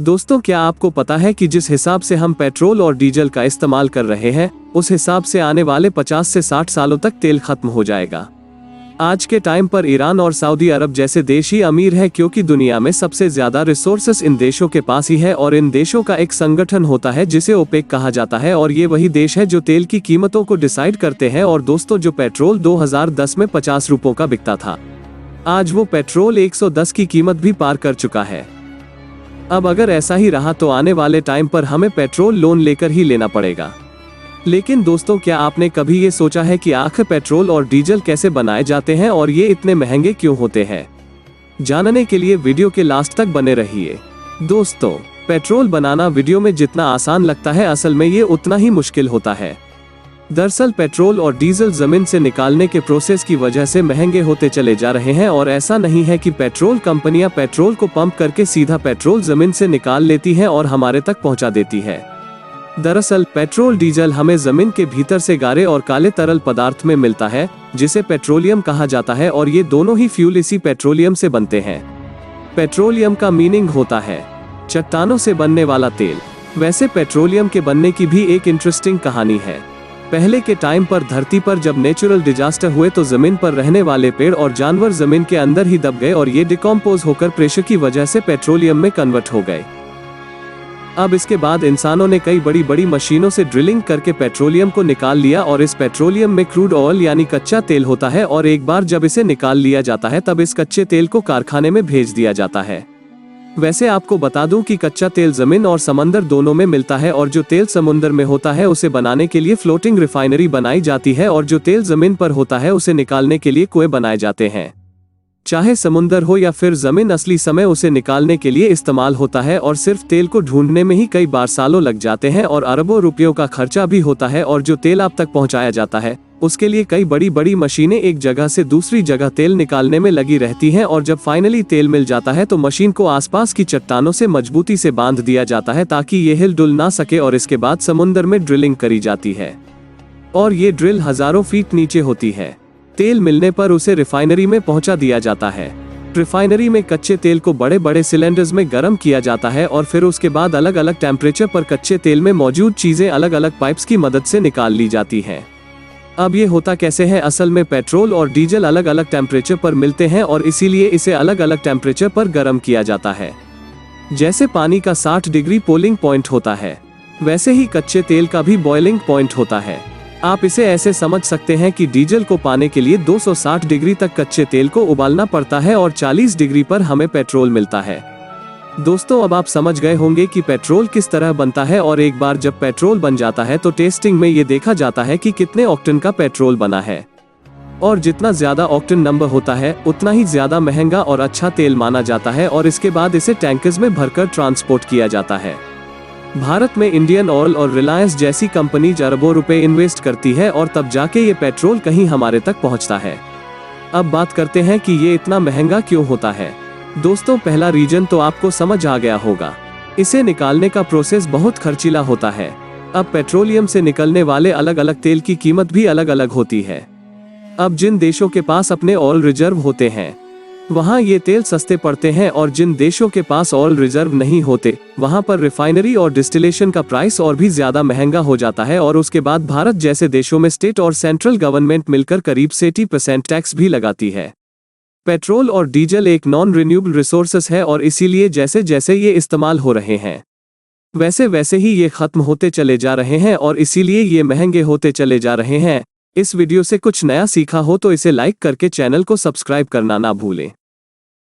दोस्तों, क्या आपको पता है कि जिस हिसाब से हम पेट्रोल और डीजल का इस्तेमाल कर रहे हैं, उस हिसाब से आने वाले 50 से 60 सालों तक तेल खत्म हो जाएगा। आज के टाइम पर ईरान और सऊदी अरब जैसे देश ही अमीर है, क्योंकि दुनिया में सबसे ज्यादा रिसोर्सेस इन देशों के पास ही है और इन देशों का एक संगठन होता है जिसे ओपेक कहा जाता है और ये वही देश है जो तेल की कीमतों को डिसाइड करते हैं। और दोस्तों, जो पेट्रोल 2010 में 50 रुपयों का बिकता था, आज वो पेट्रोल 110 की कीमत भी पार कर चुका है। अब अगर ऐसा ही रहा तो आने वाले टाइम पर हमें पेट्रोल लोन लेकर ही लेना पड़ेगा। लेकिन दोस्तों, क्या आपने कभी ये सोचा है कि आखिर पेट्रोल और डीजल कैसे बनाए जाते हैं और ये इतने महंगे क्यों होते हैं? जानने के लिए वीडियो के लास्ट तक बने रहिए। दोस्तों, पेट्रोल बनाना वीडियो में जितना आसान लगता है, असल में ये उतना ही मुश्किल होता है। दरअसल पेट्रोल और डीजल जमीन से निकालने के प्रोसेस की वजह से महंगे होते चले जा रहे हैं और ऐसा नहीं है कि पेट्रोल कंपनियां पेट्रोल को पंप करके सीधा पेट्रोल जमीन से निकाल लेती हैं और हमारे तक पहुंचा देती है। दरअसल पेट्रोल डीजल हमें जमीन के भीतर से गाढ़े और काले तरल पदार्थ में मिलता है, जिसे पेट्रोलियम कहा जाता है और ये दोनों ही फ्यूल इसी पेट्रोलियम से बनते हैं। पेट्रोलियम का मीनिंग होता है चट्टानों से बनने वाला तेल। वैसे पेट्रोलियम के बनने की भी एक इंटरेस्टिंग कहानी है। पहले के टाइम पर धरती पर जब नेचुरल डिजास्टर हुए तो जमीन पर रहने वाले पेड़ और जानवर जमीन के अंदर ही दब गए और ये डिकम्पोज होकर प्रेशर की वजह से पेट्रोलियम में कन्वर्ट हो गए। अब इसके बाद इंसानों ने कई बड़ी बड़ी मशीनों से ड्रिलिंग करके पेट्रोलियम को निकाल लिया और इस पेट्रोलियम में क्रूड ऑयल यानी कच्चा तेल होता है और एक बार जब इसे निकाल लिया जाता है तब इस कच्चे तेल को कारखाने में भेज दिया जाता है। वैसे आपको बता दूं कि कच्चा तेल जमीन और समंदर दोनों में मिलता है और जो तेल समुद्र में होता है उसे बनाने के लिए फ्लोटिंग रिफाइनरी बनाई जाती है और जो तेल जमीन पर होता है उसे निकालने के लिए कुएं बनाए जाते हैं। चाहे समुद्र हो या फिर जमीन, असली समय उसे निकालने के लिए इस्तेमाल होता है और सिर्फ तेल को ढूंढने में ही कई बार सालों लग जाते हैं और अरबों रुपयों का खर्चा भी होता है। और जो तेल आप तक पहुंचाया जाता है उसके लिए कई बड़ी बड़ी मशीनें एक जगह से दूसरी जगह तेल निकालने में लगी रहती हैं और जब फाइनली तेल मिल जाता है तो मशीन को आसपास की चट्टानों से मजबूती से बांध दिया जाता है ताकि ये हिल डुल ना सके और इसके बाद समुद्र में ड्रिलिंग करी जाती है और ये ड्रिल हजारों फीट नीचे होती है। तेल मिलने पर उसे रिफाइनरी में पहुंचा दिया जाता है। रिफाइनरी में कच्चे तेल को बड़े बड़े सिलेंडर्स में गर्म किया जाता है और फिर उसके बाद अलग अलग टेम्परेचर पर कच्चे तेल में मौजूद चीजें अलग अलग पाइप्स की मदद से निकाल ली जाती हैं। अब ये होता कैसे है? असल में पेट्रोल और डीजल अलग अलग टेम्परेचर पर मिलते हैं और इसीलिए इसे अलग अलग टेम्परेचर पर गर्म किया जाता है। जैसे पानी का 60 डिग्री बॉइलिंग पॉइंट होता है, वैसे ही कच्चे तेल का भी बॉइलिंग पॉइंट होता है। आप इसे ऐसे समझ सकते हैं कि डीजल को पाने के लिए 260 डिग्री तक कच्चे तेल को उबालना पड़ता है और 40 डिग्री पर हमें पेट्रोल मिलता है। दोस्तों, अब आप समझ गए होंगे कि पेट्रोल किस तरह बनता है और एक बार जब पेट्रोल बन जाता है तो टेस्टिंग में ये देखा जाता है कि कितने ऑक्टेन का पेट्रोल बना है और जितना ज्यादा ऑक्टेन नंबर होता है उतना ही ज्यादा महंगा और अच्छा तेल माना जाता है और इसके बाद इसे टैंकर्स में भरकर ट्रांसपोर्ट किया जाता है। भारत में इंडियन ऑयल और रिलायंस जैसी कंपनीज अरबों रुपए इन्वेस्ट करती है और तब जाके ये पेट्रोल कहीं हमारे तक पहुंचता है। अब बात करते हैं कि ये इतना महंगा क्यों होता है। दोस्तों, पहला रीजन तो आपको समझ आ गया होगा, इसे निकालने का प्रोसेस बहुत खर्चीला होता है। अब पेट्रोलियम से निकलने वाले अलग अलग तेल की कीमत भी अलग अलग होती है। अब जिन देशों के पास अपने ऑयल रिजर्व होते हैं वहाँ ये तेल सस्ते पड़ते हैं और जिन देशों के पास ऑयल रिजर्व नहीं होते वहाँ पर रिफाइनरी और डिस्टिलेशन का प्राइस और भी ज्यादा महंगा हो जाता है और उसके बाद भारत जैसे देशों में स्टेट और सेंट्रल गवर्नमेंट मिलकर करीब 80% टैक्स भी लगाती है। पेट्रोल और डीजल एक नॉन रिन्यूएबल रिसोर्सेस है और इसीलिए जैसे जैसे ये इस्तेमाल हो रहे हैं वैसे वैसे ही ये खत्म होते चले जा रहे हैं और इसीलिए ये महंगे होते चले जा रहे हैं। इस वीडियो से कुछ नया सीखा हो तो इसे लाइक करके चैनल को सब्सक्राइब करना ना भूलें।